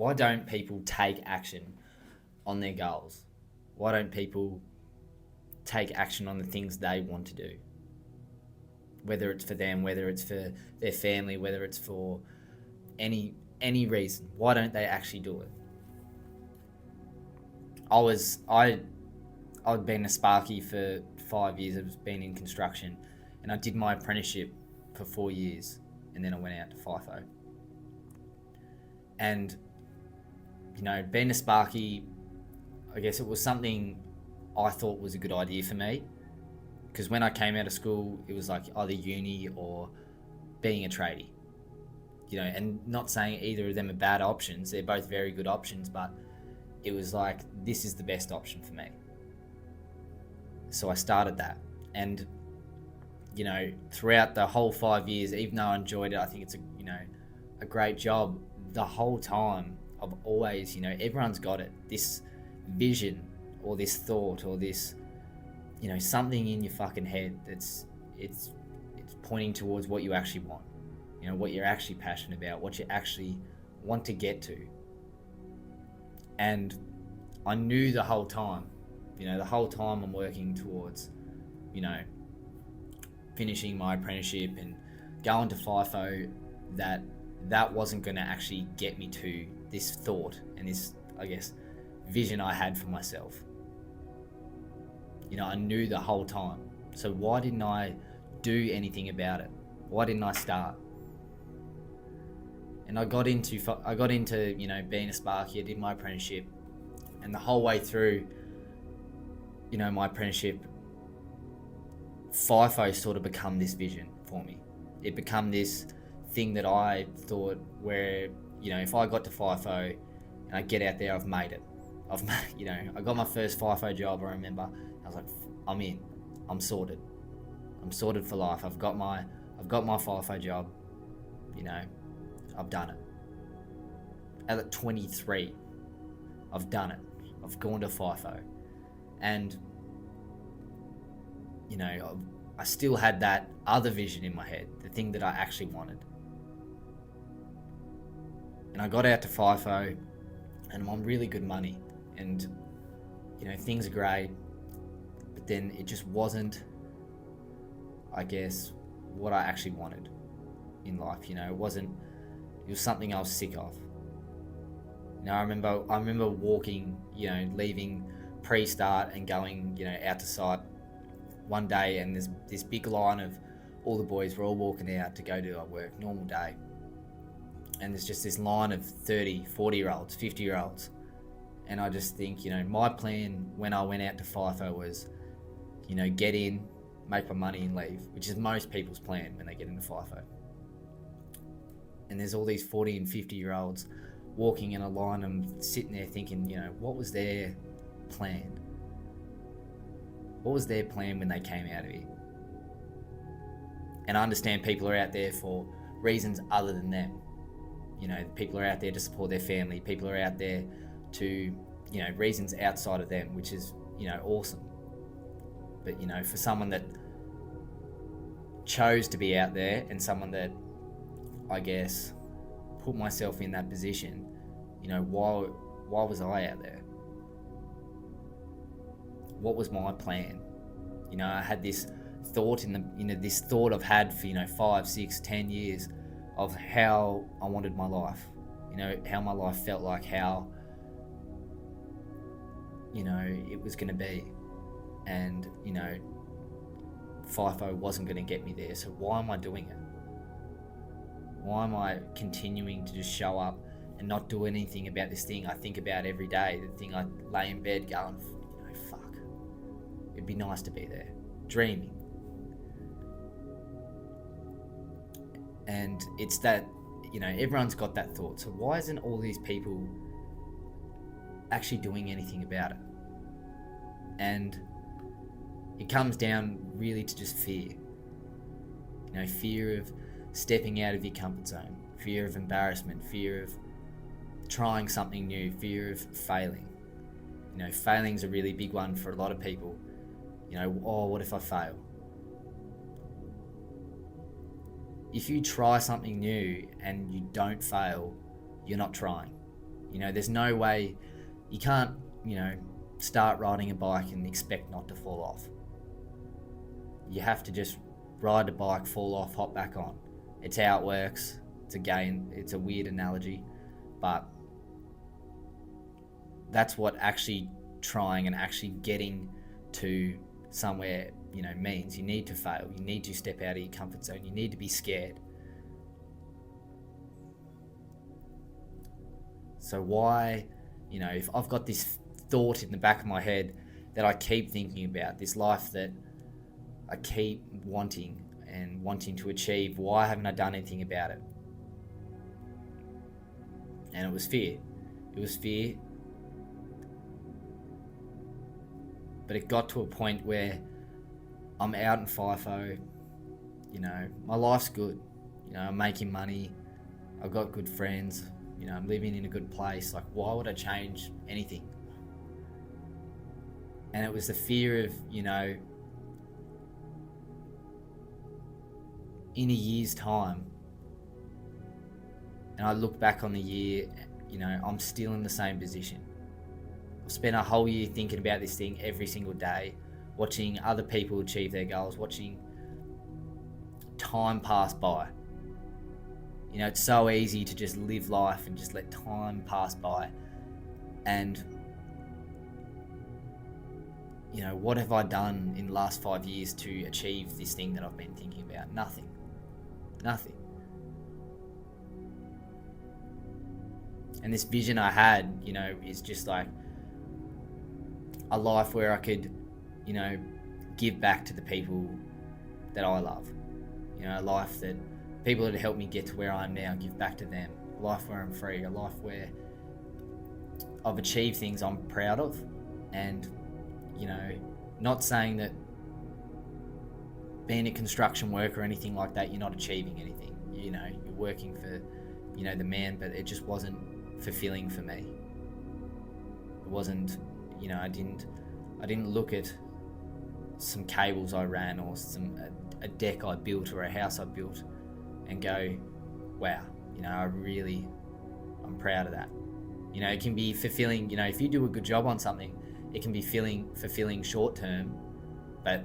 Why don't people take action on their goals? Why don't people take action on the things they want to do? Whether it's for them, whether it's for their family, whether it's for any reason, why don't they actually do it? I'd been a Sparky for 5 years. I've been in construction, and I did my apprenticeship for 4 years, and then I went out to FIFO. And being a Sparky, I guess it was something I thought was a good idea for me, because when I came out of school, it was like either uni or being a tradie. And not saying either of them are bad options, they're both very good options, but it was like, this is the best option for me. So I started that. And, throughout the whole 5 years, even though I enjoyed it, I think it's a great job, the whole time I've always, everyone's got it, this vision or this thought or this, something in your fucking head it's pointing towards what you actually want, what you're actually passionate about, what you actually want to get to. And I knew the whole time, the whole time I'm working towards, finishing my apprenticeship and going to FIFO, that wasn't going to actually get me to this thought and this, I guess, vision I had for myself. I knew the whole time. So why didn't I do anything about it? Why didn't I start? And I got into being a Sparky. I did my apprenticeship, and the whole way through, my apprenticeship, FIFO sort of become this vision for me. It become this thing that I thought where, if I got to FIFO and I get out there, I've made it. I got my first FIFO job. I remember I was like, I'm in. I'm sorted. I'm sorted for life. I've got my FIFO job. I've done it. At 23, I've done it. I've gone to FIFO, and I still had that other vision in my head, the thing that I actually wanted. And I got out to FIFO, and I'm on really good money, and things are great, but then it just wasn't, I guess, what I actually wanted in life. It was something I was sick of. I remember walking, leaving pre-start and going, out to site one day, and there's this big line of all the boys were all walking out to go do our work, normal day. And there's just this line of 30, 40-year-olds, 50-year-olds. And I just think, my plan when I went out to FIFO was, get in, make my money and leave, which is most people's plan when they get into FIFO. And there's all these 40 and 50-year-olds walking in a line and sitting there thinking, what was their plan? What was their plan when they came out of here? And I understand people are out there for reasons other than them. People are out there to support their family. People are out there to, reasons outside of them, which is, awesome. But, for someone that chose to be out there and someone that, I guess, put myself in that position, why was I out there? What was my plan? I had this thought this thought I've had for 5, 6, 10 years of how I wanted my life, how my life felt like, how it was going to be, and FIFO wasn't going to get me there. So why am I doing it? Why am I continuing to just show up and not do anything about this thing I think about every day, the thing I lay in bed going, fuck, it'd be nice to be there, dreaming. And it's that, everyone's got that thought. So why isn't all these people actually doing anything about it? And it comes down really to just fear. Fear of stepping out of your comfort zone, fear of embarrassment, fear of trying something new, fear of failing. Failing's a really big one for a lot of people. What if I fail? If you try something new and you don't fail, you're not trying. There's no way, you can't, start riding a bike and expect not to fall off. You have to just ride the bike, fall off, hop back on. It's how it works. It's a weird analogy, but that's what actually trying and actually getting to somewhere, means. You need to fail. You need to step out of your comfort zone. You need to be scared. So why, if I've got this thought in the back of my head that I keep thinking about, this life that I keep wanting to achieve, why haven't I done anything about it? And it was fear. But it got to a point where I'm out in FIFO, my life's good. I'm making money, I've got good friends, I'm living in a good place. Like, why would I change anything? And it was the fear of, in a year's time, and I look back on the year, I'm still in the same position. I've spent a whole year thinking about this thing every single day, watching other people achieve their goals, watching time pass by. It's so easy to just live life and just let time pass by. And, what have I done in the last 5 years to achieve this thing that I've been thinking about? Nothing. And this vision I had, is just like a life where I could, give back to the people that I love. A life that people that helped me get to where I am now, give back to them. A life where I'm free, a life where I've achieved things I'm proud of. And, not saying that being a construction worker or anything like that, you're not achieving anything. You're working for, the man, but it just wasn't fulfilling for me. It wasn't, I didn't look at some cables I ran or a deck I built or a house I built and go, wow, I'm proud of that. It can be fulfilling, if you do a good job on something, it can be fulfilling short term, but,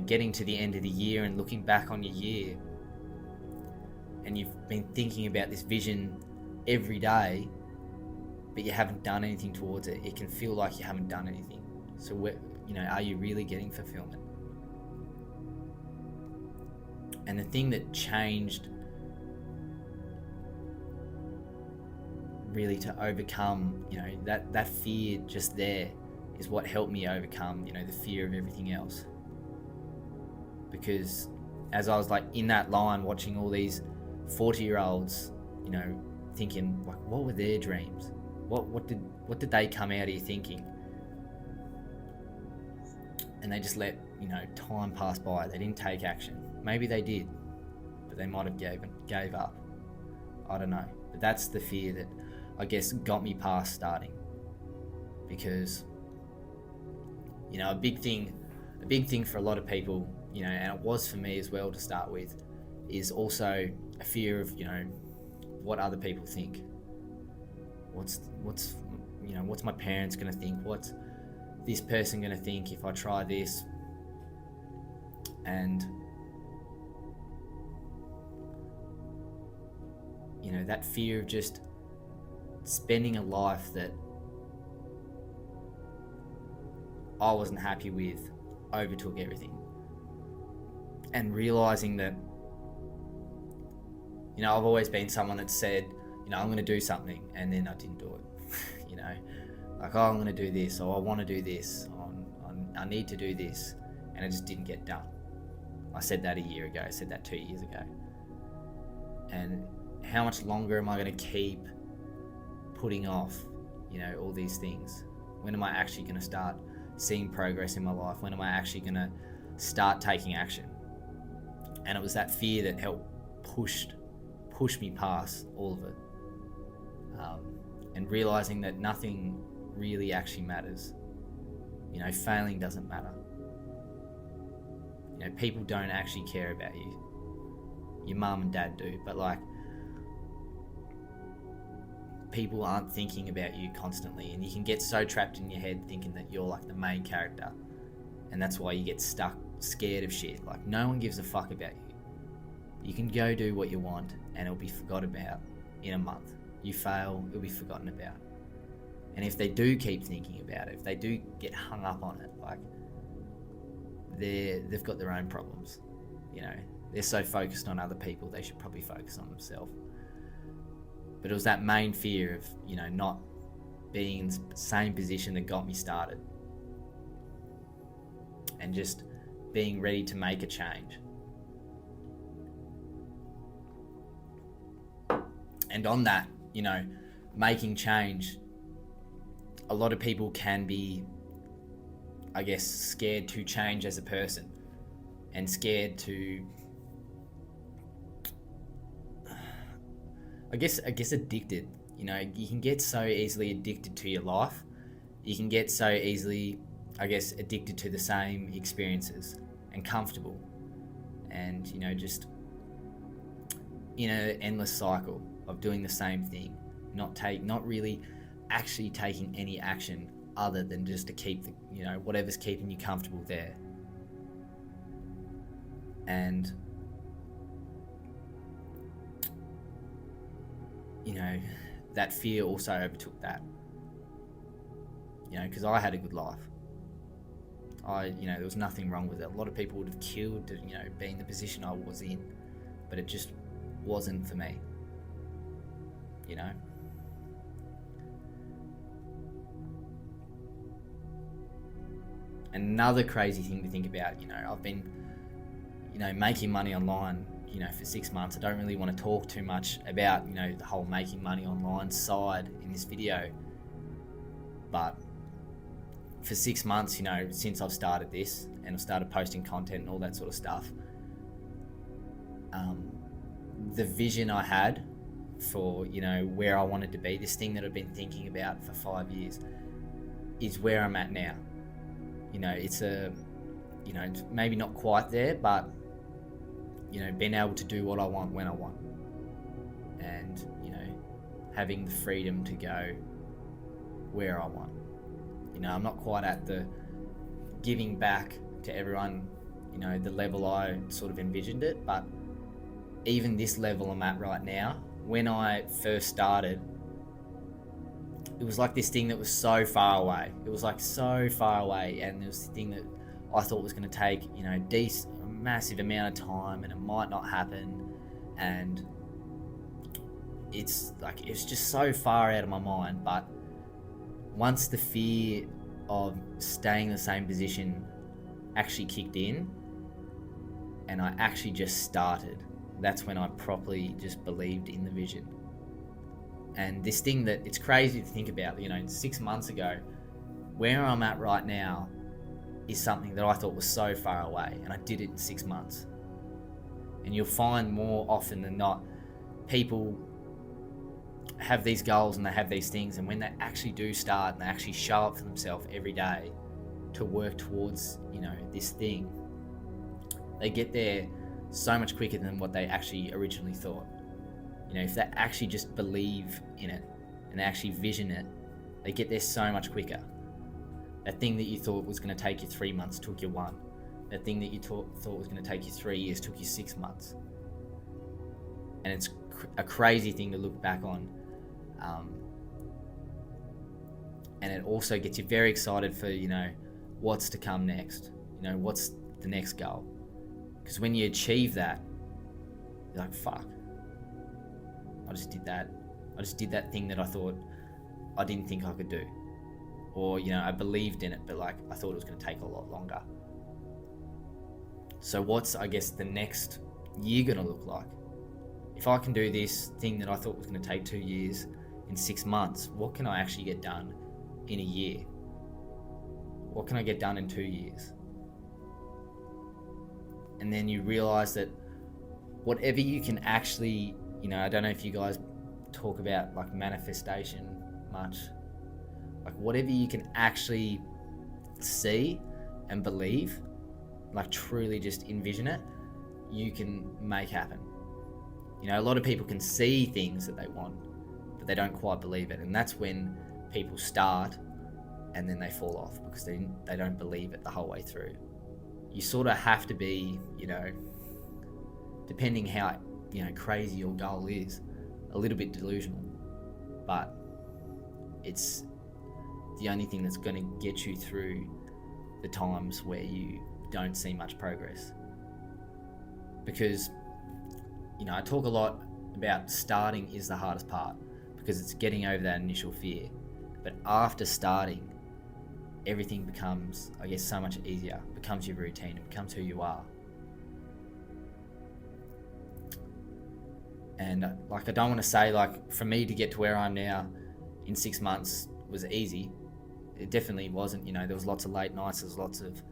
getting to the end of the year and looking back on your year and you've been thinking about this vision every day, but you haven't done anything towards it, it can feel like you haven't done anything. So, are you really getting fulfillment? And the thing that changed really to overcome, that fear just there is what helped me overcome, the fear of everything else. Because as I was like in that line watching all these 40-year-olds, thinking like, what were their dreams? What did they come out of here thinking? And they just let, time pass by. They didn't take action. Maybe they did, but they might have gave up. I don't know. But that's the fear that I guess got me past starting. Because, a big thing for a lot of people, and it was for me as well to start with, is also a fear of, what other people think. What's my parents going to think? What's this person going to think if I try this? And, that fear of just spending a life that I wasn't happy with overtook everything. And realizing that, I've always been someone that said, I'm going to do something, and then I didn't do it. Like, I'm going to do this, or I want to do this, I need to do this, and it just didn't get done. I said that a year ago, I said that 2 years ago. And how much longer am I going to keep putting off, all these things? When am I actually going to start seeing progress in my life? When am I actually going to start taking action? And it was that fear that helped push me past all of it. And realizing that nothing really actually matters. Failing doesn't matter. People don't actually care about you. Your mum and dad do, but people aren't thinking about you constantly, and you can get so trapped in your head thinking that you're like the main character, and that's why you get stuck scared of shit. Like, no one gives a fuck about you. You can go do what you want and it'll be forgot about in a month. You fail, it'll be forgotten about. And if they do keep thinking about it, if they do get hung up on it, like, they've got their own problems. You know, they're so focused on other people, they should probably focus on themselves. But it was that main fear of, you know, not being in the same position that got me started. And just being ready to make a change. And on that, you know, making change, a lot of people can be, I guess, scared to change as a person, and scared to, I guess addicted. You know, you can get so easily addicted to your life. You can get so easily, I guess, addicted to the same experiences and comfortable, and, you know, just in an endless cycle of doing the same thing, not really actually taking any action other than just to keep the, you know, whatever's keeping you comfortable there. And, you know, that fear also overtook that. You know, because I had a good life. You know, there was nothing wrong with it. A lot of people would have killed to, you know, be in the position I was in, but it just wasn't for me. You know? Another crazy thing to think about, you know, I've been, you know, making money online, you know, for 6 months. I don't really want to talk too much about, you know, the whole making money online side in this video, but for 6 months, you know, since I've started this and I've started posting content and all that sort of stuff, the vision I had for, you know, where I wanted to be, this thing that I've been thinking about for 5 years, is where I'm at now. You know, it's you know, it's maybe not quite there, but, you know, being able to do what I want when I want, and, you know, having the freedom to go where I want. You know, I'm not quite at the giving back to everyone, you know, the level I sort of envisioned it, but even this level I'm at right now, when I first started, it was like this thing that was so far away. It was like so far away, and it was the thing that I thought was going to take, you know, a massive amount of time, and it might not happen, and it's like, it's just so far out of my mind. But once the fear of staying in the same position actually kicked in, and I actually just started, that's when I properly just believed in the vision. And this thing that, it's crazy to think about, you know, 6 months ago, where I'm at right now is something that I thought was so far away, and I did it in 6 months. And you'll find more often than not, people have these goals and they have these things, and when they actually do start and they actually show up for themselves every day to work towards, you know, this thing, they get there so much quicker than what they actually originally thought. You know, if they actually just believe in it and they actually vision it, they get there so much quicker. That thing that you thought was going to take you 3 months took you 1. That thing that you thought was going to take you 3 years took you 6 months. And it's a crazy thing to look back on. And it also gets you very excited for, you know, what's to come next. You know, what's the next goal? Because when you achieve that, you're like, fuck, I just did that. I just did that thing that I thought I didn't think I could do. Or, you know, I believed in it, but like, I thought it was going to take a lot longer. So what's, I guess, the next year going to look like? If I can do this thing that I thought was going to take 2 years in 6 months, what can I actually get done in a year? What can I get done in 2 years? And then you realize that whatever you can actually, you know, I don't know if you guys talk about like manifestation much, like whatever you can actually see and believe, like truly just envision it, you can make happen. You know, a lot of people can see things that they want, but they don't quite believe it. And that's when people start and then they fall off because they don't believe it the whole way through. You sort of have to be, depending how, crazy your goal is, a little bit delusional. But it's the only thing that's going to get you through the times where you don't see much progress. Because, I talk a lot about starting is the hardest part because it's getting over that initial fear. But after starting, everything becomes, I guess, so much easier. It becomes your routine. It becomes who you are. And I don't want to say for me to get to where I'm now in 6 months was easy. It definitely wasn't. There was lots of late nights. There was lots of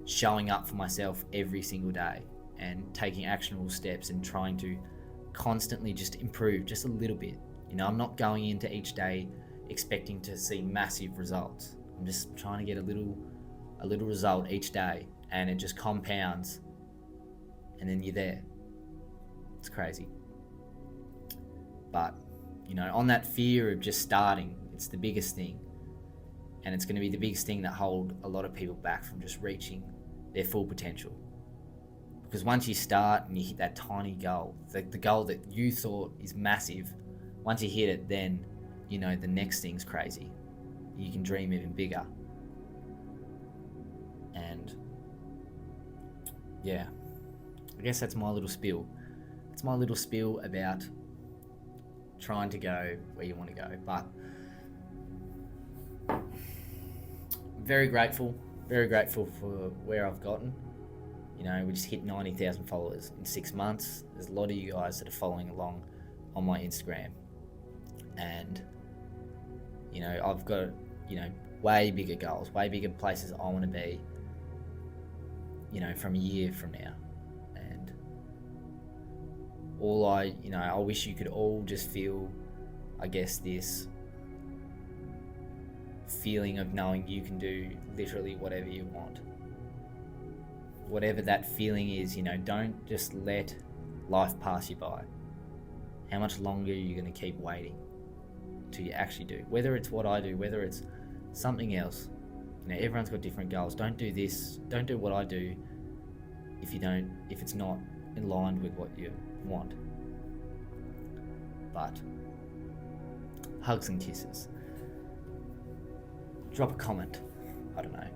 showing up for myself every single day and taking actionable steps and trying to constantly just improve just a little bit. I'm not going into each day expecting to see massive results. I'm just trying to get a little result each day, and it just compounds, and then you're there. It's crazy. But, on that fear of just starting, it's the biggest thing. And it's going to be the biggest thing that hold a lot of people back from just reaching their full potential. Because once you start and you hit that tiny goal, the goal that you thought is massive, once you hit it, then, the next thing's crazy. You can dream even bigger. And, yeah, I guess that's my little spiel. It's my little spiel about trying to go where you want to go. But very grateful for where I've gotten. We just hit 90,000 followers in 6 months. There's a lot of you guys that are following along on my Instagram. And, I've got, way bigger goals, way bigger places I want to be, from a year from now. And I wish you could all just feel, I guess, this feeling of knowing you can do literally whatever you want. Whatever that feeling is, don't just let life pass you by. How much longer are you going to keep waiting till you actually do? Whether it's what I do, whether it's something else. Everyone's got different goals. Don't do this. Don't do what I do if it's not in line with what you want. But hugs and kisses. Drop a comment. I don't know.